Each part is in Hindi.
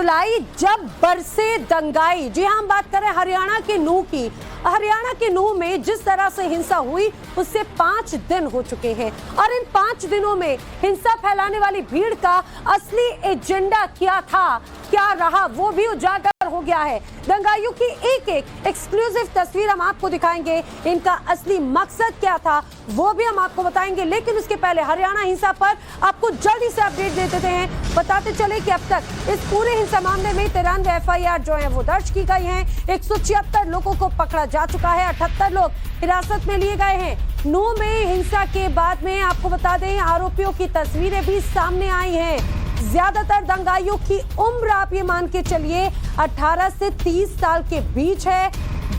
जुलाई जब बरसे दंगाई। जी हाँ, हम बात कर रहे हैं हरियाणा के नूह की। हरियाणा के नूह में जिस तरह से हिंसा हुई उससे 5 दिन हो चुके हैं और इन 5 दिनों में हिंसा फैलाने वाली भीड़ का असली एजेंडा क्या था, क्या रहा, वो भी उजागर हो गया है। दंगाइयों की एक एक एक्सक्लूसिव तस्वीर हम आपको दिखाएंगे, इनका असली मकसद क्या था वो भी हम आपको बताएंगे। लेकिन उसके पहले हरियाणा हिंसा पर आपको जल्दी से अपडेट दे देते हैं। बताते चले कि अब तक इस पूरे हिंसा मामले में 93 FIR जो है वो दर्ज की गई हैं। 176 लोगों को पकड़ा जा चुका है, 78 लोग हिरासत में लिए गए हैं। नूह में हिंसा के बाद में आपको बता दें आरोपियों की तस्वीरें भी सामने आई हैं। ज्यादातर दंगाइयों की उम्र आप ये मान के चलिए 18 से 30 साल के बीच है।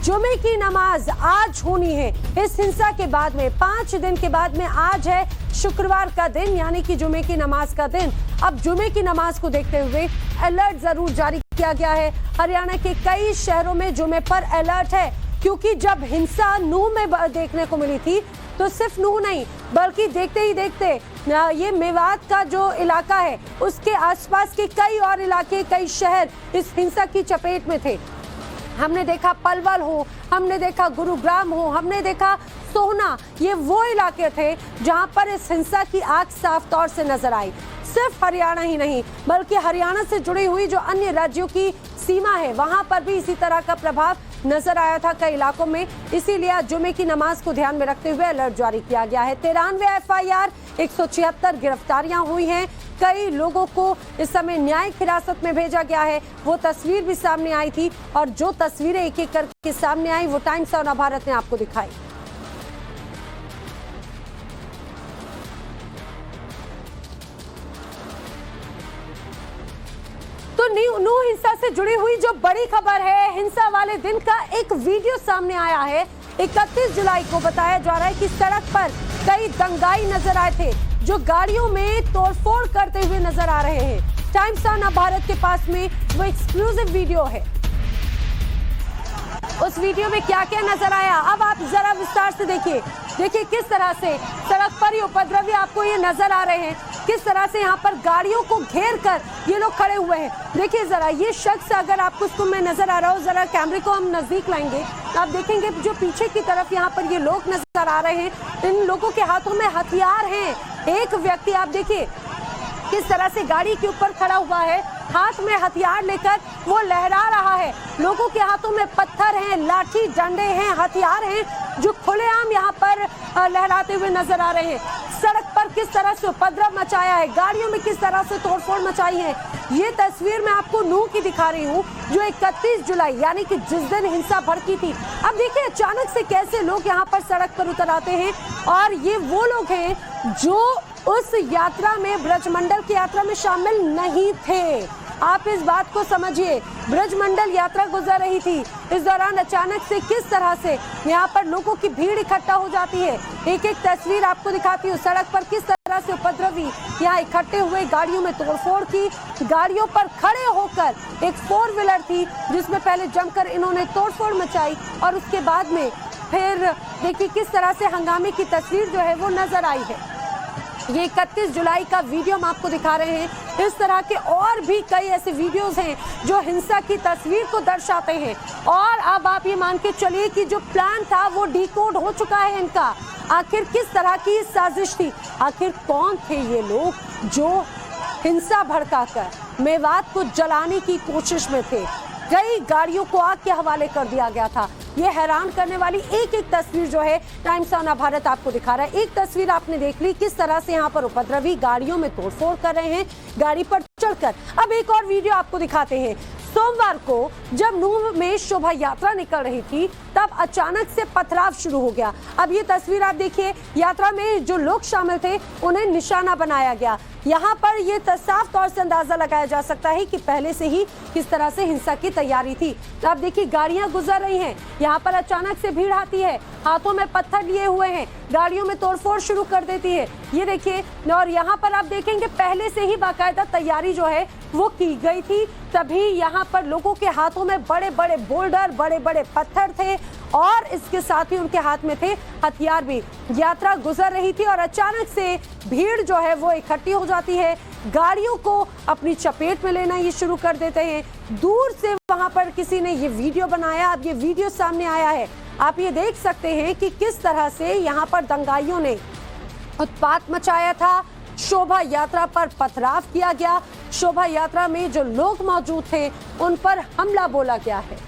जुमे की नमाज आज होनी है। इस हिंसा के बाद में 5 दिन के बाद में आज है शुक्रवार का दिन, यानी कि जुमे की नमाज का दिन। अब जुमे की नमाज को देखते हुए अलर्ट जरूर जारी किया गया है। हरियाणा के कई शहरों में जुमे पर अलर्ट है, क्योंकि जब हिंसा नूह में देखने को मिली थी तो सिर्फ नूह नहीं बल्कि देखते ही देखते ये मेवात का जो इलाका है उसके आसपास के कई और इलाके, कई शहर इस हिंसा की चपेट में थे। हमने देखा पलवल हो, हमने देखा गुरुग्राम हो, हमने देखा सोहना, ये वो इलाके थे जहां पर इस हिंसा की आग साफ तौर से नजर आई। सिर्फ हरियाणा ही नहीं बल्कि हरियाणा से जुड़ी हुई जो अन्य राज्यों की सीमा है वहां पर भी इसी तरह का प्रभाव नजर आया था कई इलाकों में। इसीलिए आज जुमे की नमाज को ध्यान में रखते हुए अलर्ट जारी किया गया है। 93 FIR, 176 गिरफ्तारियां हुई हैं। कई लोगों को इस समय न्यायिक हिरासत में भेजा गया है। वो तस्वीर भी सामने आई थी और जो तस्वीरें एक एक करके सामने आई वो टाइम्स ऑफ नवभारत ने आपको दिखाई। तो नूह हिंसा से जुड़ी हुई जो बड़ी खबर है, हिंसा वाले दिन का एक वीडियो सामने आया है। 31 जुलाई को बताया जा रहा है कि सड़क पर कई दंगाई नजर आए थे जो गाड़ियों में तोड़फोड़ करते हुए नजर आ रहे हैं। टाइम्स ऑफ नवभारत के पास में वो एक्सक्लूसिव वीडियो है। उस वीडियो में क्या क्या नजर आया अब आप जरा विस्तार से देखिए। देखिए किस तरह से सड़क पर ये उपद्रवी आपको ये नजर आ रहे हैं, किस तरह से यहाँ पर गाड़ियों को घेर कर ये लोग खड़े हुए हैं। देखिए जरा ये शख्स, अगर आपको उसको मैं नजर आ रहा हूँ, जरा कैमरे को हम नजदीक लाएंगे, आप देखेंगे जो पीछे की तरफ यहाँ पर ये लोग नजर आ रहे हैं। इन लोगों के हाथों में हथियार हैं। एक व्यक्ति आप देखिए किस तरह से गाड़ी के ऊपर खड़ा हुआ है, हाथ में हथियार लेकर वो लहरा रहा है। लोगों के हाथों में पत्थर हैं, लाठी डंडे हैं, हथियार हैं जो खुलेआम यहाँ पर लहराते हुए नजर आ रहे हैं। सड़क पर किस तरह से उपद्रव मचाया है, गाड़ियों में किस तरह से तोड़फोड़ मचाई है, ये तस्वीर मैं आपको नूह की दिखा रही हूँ जो 31 जुलाई यानी कि जिस दिन हिंसा भड़की थी। अब देखिए अचानक से कैसे लोग यहाँ पर सड़क पर उतर आते हैं और ये वो लोग हैं जो उस यात्रा में, ब्रजमंडल की यात्रा में शामिल नहीं थे। आप इस बात को समझिए, ब्रजमंडल यात्रा गुजर रही थी, इस दौरान अचानक से किस तरह से यहाँ पर लोगों की भीड़ इकट्ठा हो जाती है। एक एक तस्वीर आपको दिखाती हूँ। सड़क पर किस तरह से उपद्रवी यहाँ इकट्ठे हुए, गाड़ियों में तोड़फोड़ की, गाड़ियों पर खड़े होकर एक 4 व्हीलर थी जिसमें पहले जमकर इन्होंने तोड़फोड़ मचाई और उसके बाद में फिर देखिए किस तरह से हंगामे की तस्वीर जो है वो नजर आई है। ये 31 जुलाई का वीडियो हम आपको दिखा रहे हैं। इस तरह के और भी कई ऐसे वीडियोस हैं जो हिंसा की तस्वीर को दर्शाते हैं। और अब आप ये मान के चलिए कि जो प्लान था वो डिकोड हो चुका है इनका। आखिर किस तरह की साजिश थी, आखिर कौन थे ये लोग जो हिंसा भड़काकर मेवात को जलाने की कोशिश में थे। कई गाड़ियों को आग के हवाले कर दिया गया था। ये हैरान करने वाली एक एक तस्वीर जो है टाइम्स ऑफ नवभारत आपको दिखा रहा है। एक तस्वीर आपने देख ली किस तरह से यहाँ पर उपद्रवी गाड़ियों में तोड़फोड़ कर रहे हैं, गाड़ी पर चढ़कर। अब एक और वीडियो आपको दिखाते हैं। सोमवार को जब नूह में शोभा यात्रा निकल रही थी तब अचानक से पथराव शुरू हो गया। अब ये तस्वीर आप देखिए, यात्रा में जो लोग शामिल थे उन्हें निशाना बनाया गया। यहाँ पर ये साफ तौर से अंदाजा लगाया जा सकता है कि पहले से ही किस तरह से हिंसा की तैयारी थी। तो आप देखिए गाड़ियां गुजर रही हैं, यहाँ पर अचानक से भीड़ आती है, हाथों में पत्थर लिए हुए हैं, गाड़ियों में तोड़फोड़ शुरू कर देती है। ये देखिए, और यहाँ पर आप देखेंगे पहले से ही बाकायदा तैयारी जो है वो की गई थी। तभी यहाँ पर लोगों के हाथों में बड़े बड़े बोल्डर, बड़े बड़े पत्थर थे और इसके साथ ही उनके हाथ में थे हथियार भी। यात्रा गुजर रही थी और अचानक से भीड़ जो है वो इकट्ठी हो जाती है, गाड़ियों को अपनी चपेट में लेना ये शुरू कर देते हैं। दूर से वहां पर किसी ने ये वीडियो बनाया, अब ये वीडियो सामने आया है, आप ये देख सकते हैं कि किस तरह से यहाँ पर दंगाइयों ने उत्पात मचाया था। शोभा यात्रा पर पथराव किया गया, शोभा यात्रा में जो लोग मौजूद थे उन पर हमला बोला गया है।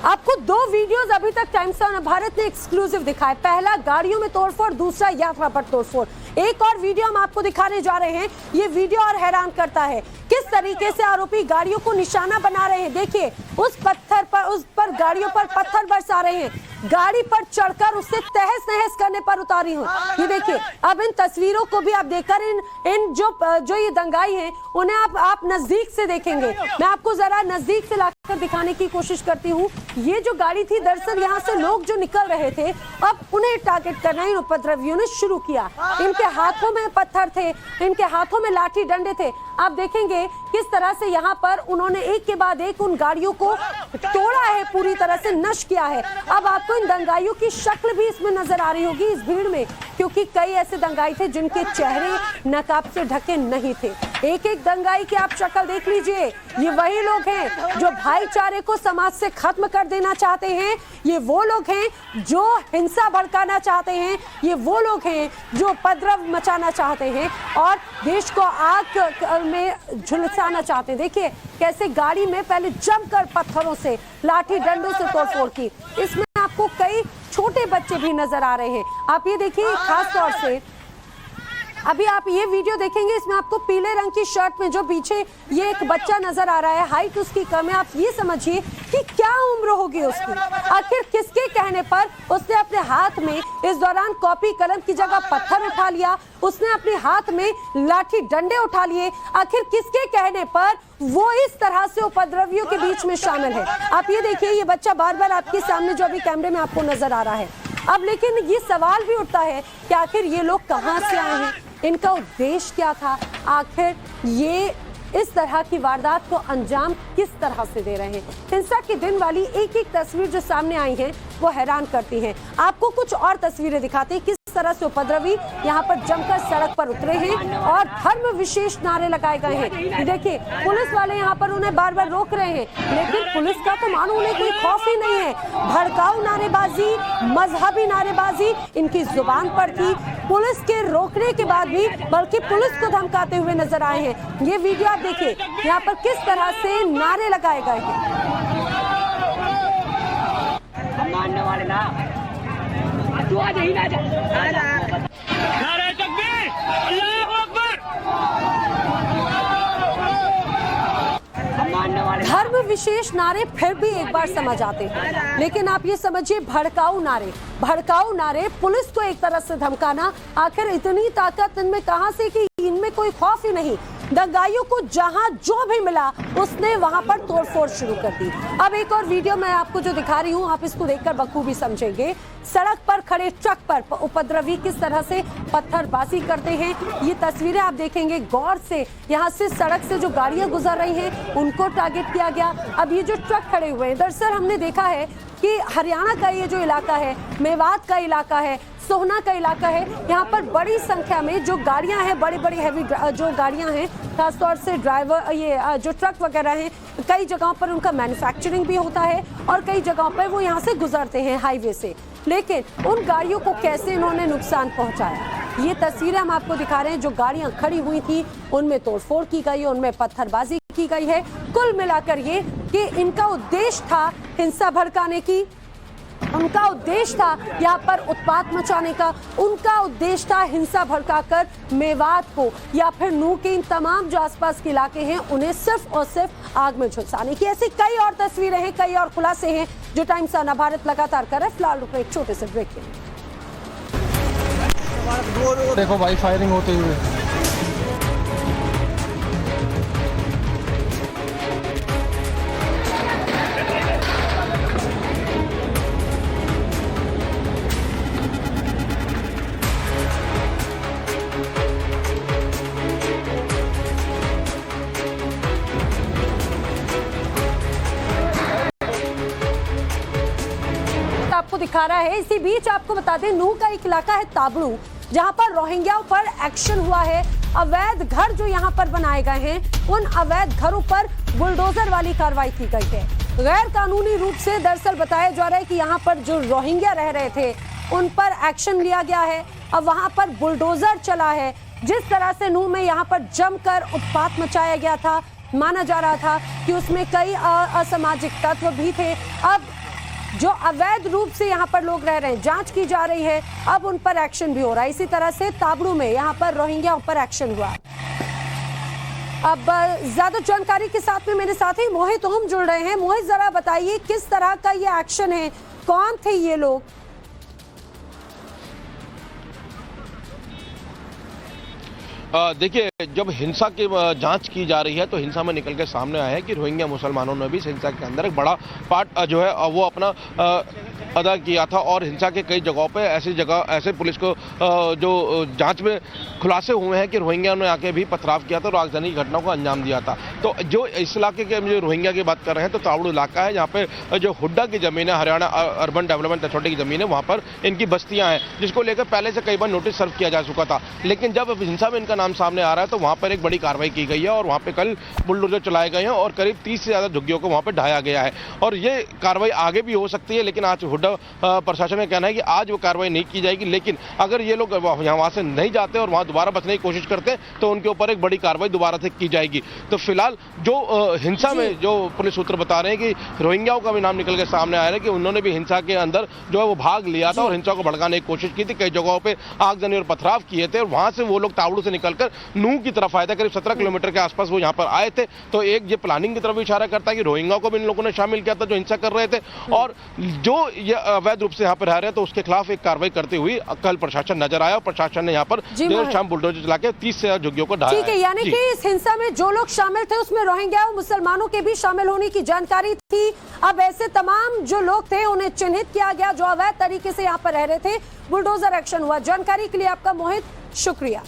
आपको दो वीडियोस अभी तक टाइम्स ऑफ भारत ने एक्सक्लूसिव दिखाए, पहला गाड़ियों में तोड़फोड़, दूसरा यात्रा पर तोड़फोड़। एक और वीडियो हम आपको दिखाने जा रहे हैं, ये वीडियो और हैरान करता है किस तरीके से आरोपी गाड़ियों को निशाना बना रहे हैं। देखिए उस पर गाड़ियों पर पत्थर बरसा रहे हैं, गाड़ी पर चढ़कर उससे तहस नहस करने पर उतारी हूँ। ये देखिए, अब इन तस्वीरों को भी आप देखकर इन जो ये दंगाई हैं उन्हें आप नजदीक से देखेंगे। मैं आपको जरा नजदीक से लाकर दिखाने की कोशिश करती हूँ। ये जो गाड़ी थी, दरअसल यहाँ से लोग जो निकल रहे थे, अब उन्हें टारगेट करना इन उपद्रवियों ने शुरू किया। इनके हाथों में पत्थर थे, इनके हाथों में लाठी डंडे थे। आप देखेंगे किस तरह से यहाँ पर उन्होंने एक के बाद एक उन गाड़ियों को तोड़ा है, पूरी तरह से नष्ट किया है। अब आपको इन दंगाइयों की शक्ल भी इसमें नजर आ रही होगी इस भीड़ में, क्योंकि कई ऐसे दंगाई थे जिनके चेहरे नकाब से ढके नहीं थे। एक एक दंगाई की आप शक्ल देख लीजिए, ये वही लोग हैं जो भाईचारे को समाज से खत्म कर देना चाहते हैं, ये वो लोग हैं जो हिंसा भड़काना चाहते हैं, ये वो लोग हैं जो उपद्रव मचाना चाहते हैं और देश को आग में झुलसाना चाहते हैं। देखिए कैसे गाड़ी में पहले जमकर पत्थरों से, लाठी डंडों से तोड़फोड़ की। इसमें आपको कई छोटे बच्चे भी नजर आ रहे हैं। आप ये देखिए, खास तौर से अभी आप ये वीडियो देखेंगे, इसमें आपको पीले रंग की शर्ट में जो पीछे ये एक बच्चा नजर आ रहा है, हाइट उसकी कम है। आप ये समझिए कि क्या उम्र होगी उसकी, आखिर किसके कहने पर उसने अपने हाथ में इस दौरान कॉपी कलम की जगह पत्थर उठा लिया, उसने अपने हाथ में लाठी डंडे उठा लिए, आखिर किसके कहने पर वो इस तरह से उपद्रवियों के बीच में शामिल है। आप ये देखिए, ये बच्चा बार बार आपके सामने जो अभी कैमरे में आपको नजर आ रहा है। अब लेकिन ये सवाल भी उठता है कि आखिर ये लोग कहाँ से आए हैं, इनका उद्देश्य क्या था, आखिर ये इस तरह की वारदात को अंजाम किस तरह से दे रहे हैं। हिंसा के दिन वाली एक एक तस्वीर जो सामने आई है वो हैरान करती है। आपको कुछ और तस्वीरें दिखाते हैं किस तरह से उपद्रवी यहाँ पर जमकर सड़क पर उतरे हैं और धर्म विशेष नारे लगाए गए हैं। देखिए पुलिस वाले यहाँ पर उन्हें बार बार रोक रहे हैं, लेकिन पुलिस का तो मानो उन्हें कोई खौफ ही नहीं है। भड़काऊ नारेबाजी, मजहबी नारेबाजी इनकी जुबान पर थी। पुलिस के रोकने के बाद भी बल्कि पुलिस को धमकाते हुए नजर आए हैं। ये वीडियो आप देखिए, यहाँ पर किस तरह से नारे लगाए गए हैं। मानने वाले ना तू आज ही ना जा नारे तकबीर, अल्लाहू अकबर। धर्म विशेष नारे फिर भी एक बार समझ आते हैं, लेकिन आप ये समझिए भड़काऊ नारे, पुलिस को एक तरह से धमकाना, आखिर इतनी ताकत इनमें कहां से कि इनमें कोई खौफ ही नहीं। दंगाइयों को जहां जो भी मिला उसने वहां पर तोड़फोड़ शुरू कर दी। अब एक और वीडियो मैं आपको जो दिखा रही हूं, आप इसको देखकर बखूबी समझेंगे। सड़क पर खड़े ट्रक पर उपद्रवी किस तरह से पत्थरबाजी करते हैं, ये तस्वीरें आप देखेंगे गौर से। यहाँ से सड़क से जो गाड़ियां गुजर रही हैं उनको टारगेट किया गया। अब ये जो ट्रक खड़े हुए हैं, दरअसल हमने देखा है कि हरियाणा का ये जो इलाका है, मेवात का इलाका है, सोहना का इलाका है, यहाँ पर बड़ी संख्या में जो गाड़ियां हैं, बड़ी बड़ी हैवी जो गाड़ियां हैं, खासतौर से ड्राइवर, ये जो ट्रक वगैरह हैं, कई जगहों पर उनका मैन्युफैक्चरिंग भी होता है और कई जगहों पर वो यहाँ से गुजरते हैं हाईवे से। लेकिन उन गाड़ियों को कैसे इन्होंने नुकसान पहुंचाया, ये तस्वीरें हम आपको दिखा रहे हैं। जो गाड़ियां खड़ी हुई थी उनमें तोड़फोड़ की गई है, उनमें पत्थरबाजी की गई है। कुल मिलाकर ये कि इनका उद्देश्य था हिंसा भड़काने की, उनका उद्देश्य था यहाँ पर उत्पात मचाने का, उनका उद्देश्य था हिंसा भड़काकर मेवात को या फिर नूह के इन तमाम जो आसपास के इलाके हैं उन्हें सिर्फ और सिर्फ आग में झुलसाने की। ऐसी कई और तस्वीरें हैं, कई और खुलासे हैं जो टाइम्स ऑफ भारत लगातार कर रहा है। फिलहाल रुपए एक छोटे से ब्रेक के लिए। देखो भाई फायरिंग होते हुए। आपको दिखा रहा है। इसी बीच आपको बता दें, नूह का एक इलाका है ताबड़ू, जहां पर रोहिंग्याओं पर एक्शन हुआ है। अवैध घर जो यहां पर बनाए गए हैं, उन अवैध घरों पर बुलडोजर वाली कार्रवाई की गई है। गैर कानूनी रूप से दरअसल बताया जा रहा है कि यहां पर जो रोहिंग्या रह रहे थे उन पर एक्शन लिया गया है। अब वहां पर बुलडोजर चला है। जिस तरह से नूह में यहां पर जमकर उत्पात मचाया गया था, माना जा रहा था कि उसमें कई असामाजिक तत्व भी थे। अब जो अवैध रूप से यहाँ पर लोग रह रहे हैं, जांच की जा रही है, अब उन पर एक्शन भी हो रहा है। इसी तरह से ताबड़ू में यहाँ पर रोहिंग्याओं पर एक्शन हुआ। अब ज्यादा जानकारी के साथ में मेरे साथी मोहित ओम जुड़ रहे हैं। मोहित, जरा बताइए किस तरह का ये एक्शन है, कौन थे ये लोग? देखिए, जब हिंसा की जांच की जा रही है तो हिंसा में निकल के सामने आया है कि रोहिंग्या मुसलमानों ने भी इस हिंसा के अंदर एक बड़ा पार्ट जो है वो अपना अदा किया था और हिंसा के कई जगहों पे ऐसे पुलिस को जो जांच में खुलासे हुए हैं कि रोहिंग्या ने आके भी पथराव किया था और आगजनी की घटनाओं को अंजाम दिया था। तो जो इस इलाके के जो रोहिंग्या की बात कर रहे हैं तो ताबड़ू इलाका है, जहाँ पे जो हुड्डा की जमीन है, हरियाणा अर्बन डेवलपमेंट अथॉरिटी की जमीन है, वहाँ पर इनकी बस्तियाँ हैं, जिसको लेकर पहले से कई बार नोटिस सर्व किया जा चुका था। लेकिन जब हिंसा में इनका नाम सामने आ रहा है तो वहाँ पर एक बड़ी कार्रवाई की गई है और वहाँ पर कल बुलडोजर चलाए गए हैं और करीब 30 से ज़्यादा झुग्गियों को वहाँ पर ढाया गया है। और ये कार्रवाई आगे भी हो सकती है, लेकिन आज हुड्डा प्रशासन का कहना है कि आज वो कार्रवाई नहीं की जाएगी। लेकिन अगर ये लोग वहां से नहीं जाते और वहां दोबारा बचने की कोशिश करते हैं तो उनके ऊपर एक बड़ी कार्रवाई दोबारा से की जाएगी। तो फिलहाल जो हिंसा में जो पुलिस सूत्र बता रहे हैं कि रोहिंग्याओं का भी नाम निकल के सामने आया है कि उन्होंने भी हिंसा के अंदर जो है वो भाग लिया था और हिंसा को भड़काने की कोशिश की थी। कई जगहों पर आगजनी और पथराव किए थे और वहां से वो लोग ताबड़ू से निकलकर नूह की तरफ आए थे। करीब 17 किलोमीटर के आसपास वो यहाँ पर आए थे। तो एक ये प्लानिंग की तरफ इशारा करता है कि रोहिंग्याओं को भी इन लोगों ने शामिल किया था जो हिंसा कर रहे थे और जो ये अवैध रूप से यहाँ पर रह रहे हैं तो उसके खिलाफ एक कार्रवाई करते हुए कल प्रशासन नजर आया और प्रशासन ने यहाँ पर देर शाम बुलडोजर चला के 30 से झुग्गियों को ढाया। ठीक है, यानी कि इस हिंसा में जो लोग शामिल थे उसमें रोहिंग्या और मुसलमानों के भी शामिल होने की जानकारी थी। अब ऐसे तमाम जो लोग थे उन्हें चिन्हित किया गया जो अवैध तरीके से यहाँ पर रह रहे थे। बुलडोजर एक्शन हुआ। जानकारी के लिए आपका मोहित शुक्रिया।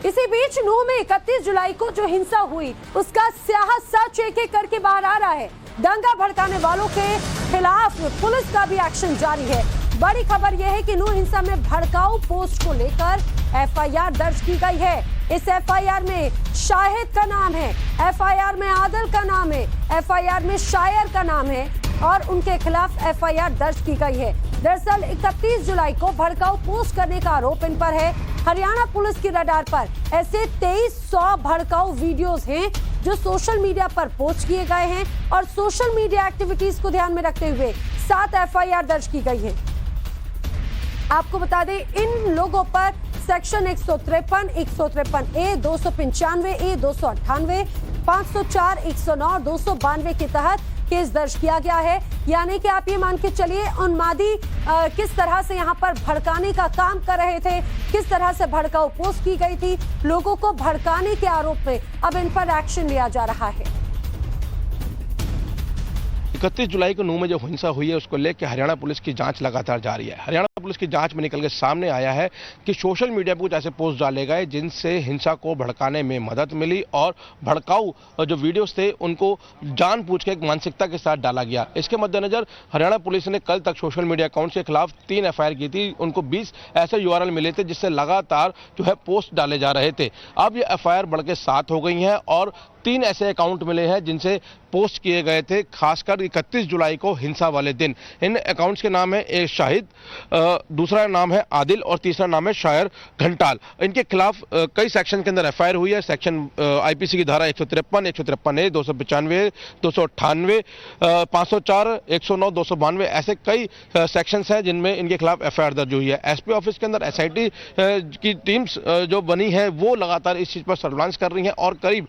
इसी बीच नूह में 31 जुलाई को जो हिंसा हुई उसका स्याह सच एक एक करके बाहर आ रहा है। दंगा भड़काने वालों के खिलाफ पुलिस का भी एक्शन जारी है। बड़ी खबर यह है कि नूह हिंसा में भड़काऊ पोस्ट को लेकर एफआईआर दर्ज की गई है। इस एफआईआर में शाहिद का नाम है, एफआईआर में आदिल का नाम है, एफआईआर में शायर का नाम है और उनके खिलाफ एफआईआर दर्ज की गई है। दरअसल 31 जुलाई को भड़काऊ पोस्ट करने का आरोप इन पर है। हरियाणा पुलिस की रडार पर ऐसे 2300 भड़काऊ वीडियोस हैं जो सोशल मीडिया पर पोस्ट किए गए हैं और सोशल मीडिया एक्टिविटीज को ध्यान में रखते हुए 7 एफआईआर दर्ज की गई है। आपको बता दें, इन लोगों पर सेक्शन 153, 153A, 295A, 298, 504, 109, 292 के तहत केस दर्ज किया गया है। यानी कि आप ये मान के चलिए उन्मादी किस तरह से यहाँ पर भड़काने का काम कर रहे थे, किस तरह से भड़काऊ पोस्ट की गई थी, लोगों को भड़काने के आरोप में अब इन पर एक्शन लिया जा रहा है। 31 जुलाई को नूह में जो हिंसा हुई है उसको लेकर हरियाणा पुलिस की जांच लगातार जारी है। हरियाणा पुलिस की जांच में निकल के सामने आया है कि सोशल मीडिया पर कुछ ऐसे पोस्ट डाले गए जिनसे हिंसा को भड़काने में मदद मिली और भड़काऊ जो वीडियोस थे उनको जानबूझ के एक मानसिकता के साथ डाला गया। इसके मद्देनजर हरियाणा पुलिस ने कल तक सोशल मीडिया अकाउंट्स के खिलाफ 3 एफआईआर की थी। उनको 20 ऐसे यूआरएल मिले थे जिससे लगातार जो है पोस्ट डाले जा रहे थे। अब ये एफआईआर बढ़ के 7 हो गई हैं और 3 ऐसे अकाउंट मिले हैं जिनसे पोस्ट किए गए थे, खासकर 31 जुलाई को हिंसा वाले दिन। इन अकाउंट्स के नाम है एक शाहिद, दूसरा नाम है आदिल और तीसरा नाम है शायर घंटाल। इनके खिलाफ कई सेक्शन के अंदर एफआईआर हुई है। सेक्शन आईपीसी की धारा 153, 153A, 295, 298, 504, 109, 292 ऐसे कई सेक्शंस हैं जिनमें इनके खिलाफ एफआईआर दर्ज हुई है। एसपी ऑफिस के अंदर एसआईटी की टीम्स जो बनी है वो लगातार इस चीज पर सर्विलांस कर रही हैं और करीब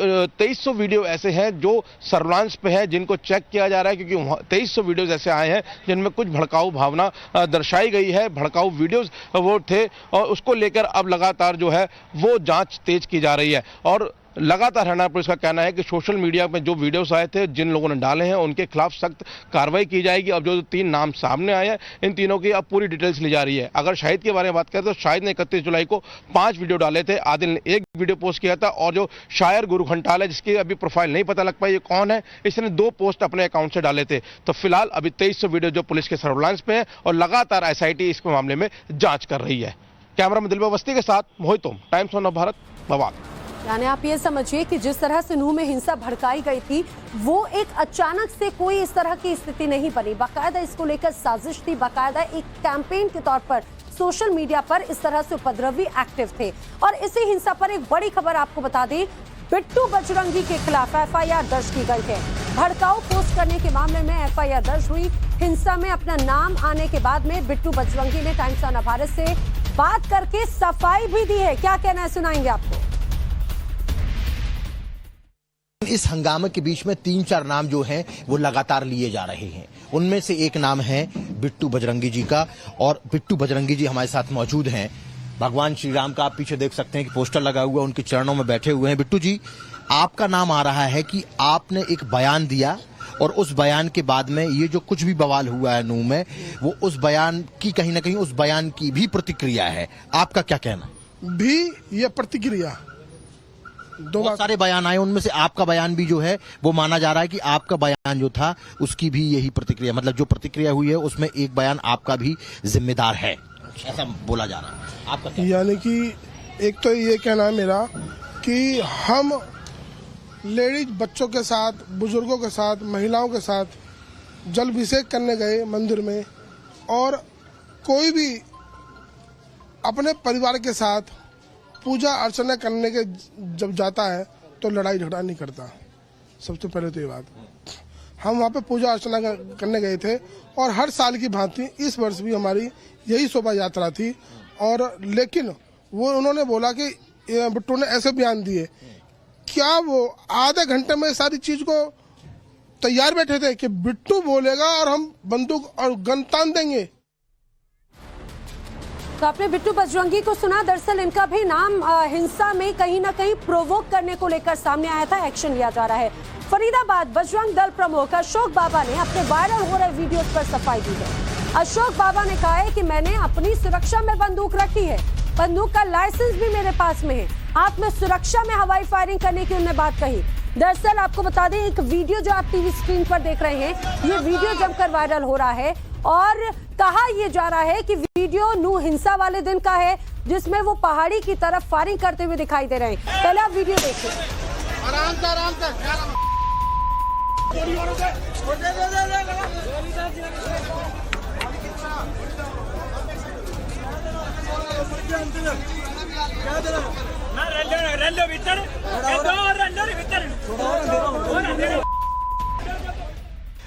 2300 वीडियो ऐसे हैं जो सर्विलांस पे है, जिनको चेक किया जा रहा है, क्योंकि 2300 वीडियोस ऐसे आए हैं जिनमें कुछ भड़काऊ भावना दर्शाई गई है, भड़काऊ वीडियोस वो थे और उसको लेकर अब लगातार जो है वो जांच तेज की जा रही है। और लगातार हरियाणा पुलिस का कहना है कि सोशल मीडिया में जो वीडियोस आए थे, जिन लोगों ने डाले हैं, उनके खिलाफ सख्त कार्रवाई की जाएगी। अब जो 3 नाम सामने आए हैं, इन तीनों की अब पूरी डिटेल्स ली जा रही है। अगर शाहिद के बारे में बात करें तो शाहिद ने 31 जुलाई को 5 वीडियो डाले थे, आदिल ने 1 वीडियो पोस्ट किया था, और जो शायर गुरु घंटाल है, जिसकी अभी प्रोफाइल नहीं पता लग पाई ये कौन है, इसने 2 पोस्ट अपने अकाउंट से डाले थे। तो फिलहाल अभी 2300 वीडियो जो पुलिस के सर्विलांस पे है और लगातार एसआईटी इस मामले में जांच कर रही है। कैमरा में दिलबर वस्ती के साथ मोहित ओम, टाइम्स ऑफ भारत, बवाल। यानी आप ये समझिए कि जिस तरह से नूह में हिंसा भड़काई गई थी, वो एक अचानक से कोई इस तरह की स्थिति नहीं बनी। बाकायदा इसको लेकर साजिश थी, बाकायदा एक कैंपेन के तौर पर सोशल मीडिया पर इस तरह से उपद्रवी एक्टिव थे। और इसी हिंसा पर एक बड़ी खबर आपको बता दें, बिट्टू बजरंगी के खिलाफ एफआईआर दर्ज की गई है। भड़काऊ पोस्ट करने के मामले में एफआईआर दर्ज हुई। हिंसा में अपना नाम आने के बाद में बिट्टू बजरंगी ने टाइम्स ऑफ भारत से बात करके सफाई भी दी है। क्या कहना है, सुनाएंगे आपको। इस हंगामे के बीच में 3-4 नाम जो हैं वो लगातार लिए जा रहे हैं। उनमें से एक नाम है बिट्टू बजरंगी जी का, और बिट्टू बजरंगी जी हमारे साथ मौजूद हैं। भगवान श्री राम का आप पीछे देख सकते हैं कि पोस्टर लगा हुआ है, उनके चरणों में बैठे हुए हैं। बिट्टू जी, आपका नाम आ रहा है कि आपने एक बयान दिया, और उस बयान के बाद में ये जो कुछ भी बवाल हुआ है नूह में, वो उस बयान की कहीं ना कहीं उस बयान की भी प्रतिक्रिया है। आपका क्या कहना? भी ये प्रतिक्रिया बहुत सारे बयान आए, उनमें से आपका बयान भी जो है वो माना जा रहा है कि आपका बयान जो था उसकी भी यही प्रतिक्रिया, मतलब जो प्रतिक्रिया हुई है उसमें एक बयान आपका भी जिम्मेदार है, ऐसा बोला जा रहा है। आपका क्या? यानी कि एक तो ये कहना है मेरा कि हम लेडीज बच्चों के साथ, बुजुर्गों के साथ, महिलाओं के साथ जलाभिषेक करने गए मंदिर में, और कोई भी अपने परिवार के साथ पूजा अर्चना करने के जब जाता है तो लड़ाई झगड़ा नहीं करता। सबसे पहले तो ये बात, हम वहाँ पे पूजा अर्चना करने गए थे, और हर साल की भांति इस वर्ष भी हमारी यही शोभा यात्रा थी। और लेकिन वो उन्होंने बोला कि बिट्टू ने ऐसे बयान दिए, क्या वो आधे घंटे में सारी चीज को तैयार बैठे थे कि बिट्टू बोलेगा और हम बंदूक और गन तान देंगे। तो आपने बिट्टू बजरंगी को सुना। दरअसल इनका भी नाम हिंसा में कहीं ना कहीं प्रोवोक करने को लेकर सामने आया था, एक्शन लिया जा रहा है। फरीदाबाद बजरंग दल प्रमुख अशोक बाबा ने अपने वायरल हो रहे वीडियोस पर सफाई दी है। अशोक बाबा ने कहा है कि मैंने अपनी सुरक्षा में बंदूक रखी है, बंदूक का लाइसेंस भी मेरे पास में है। आत्म सुरक्षा में हवाई फायरिंग करने की उन्होंने बात कही। दरअसल आपको बता दें, एक वीडियो जो आप टीवी स्क्रीन पर देख रहे हैं, ये वीडियो जमकर वायरल हो रहा है, और कहा यह जा रहा है कि वीडियो नूह हिंसा वाले दिन का है, जिसमें वो पहाड़ी की तरफ फायरिंग करते हुए दिखाई दे रहे हैं। पहले आप वीडियो देखिए। आराम से आराम से।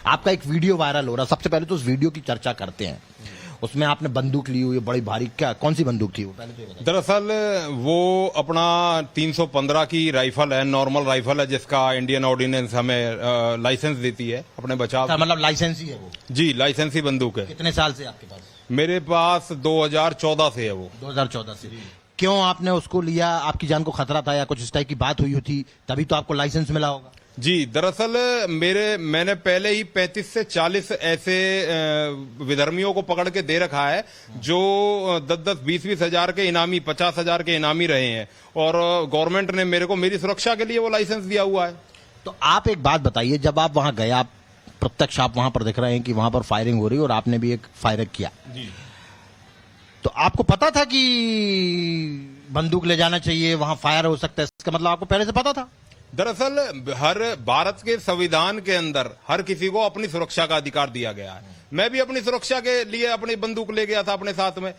आपका एक वीडियो वायरल हो रहा, सबसे पहले तो उस वीडियो की चर्चा करते हैं। उसमें आपने बंदूक ली हुई है बड़ी भारी, क्या कौन सी बंदूक थी वो? पहले तो ये बताइए। दरअसल वो अपना 315 की राइफल है, नॉर्मल राइफल है, जिसका इंडियन ऑर्डिनेंस हमें लाइसेंस देती है अपने बचाव। मतलब लाइसेंस ही है वो? जी, लाइसेंस ही बंदूक है। कितने साल से आपके पास? मेरे पास 2014 से है वो। 2014 से। क्यों आपने उसको लिया? आपकी जान को खतरा था या कुछ इस टाइप की बात हुई थी, तभी तो आपको लाइसेंस मिला होगा? जी, दरअसल मैंने पहले ही 35 से 40 ऐसे विधर्मियों को पकड़ के दे रखा है, जो 10-10, 20-20 हजार के इनामी, 50 हजार के इनामी रहे हैं, और गवर्नमेंट ने मेरे को मेरी सुरक्षा के लिए वो लाइसेंस दिया हुआ है। तो आप एक बात बताइए, जब आप वहां गए, आप प्रत्यक्ष आप वहां पर देख रहे हैं कि वहां पर फायरिंग हो रही है और आपने भी एक फायरिंग किया जी, तो आपको पता था कि बंदूक ले जाना चाहिए, वहां फायर हो सकता है, इसका मतलब आपको पहले से पता था? दरअसल हर भारत के संविधान के अंदर हर किसी को अपनी सुरक्षा का अधिकार दिया गया है। मैं भी अपनी सुरक्षा के लिए अपनी बंदूक ले गया था अपने साथ में।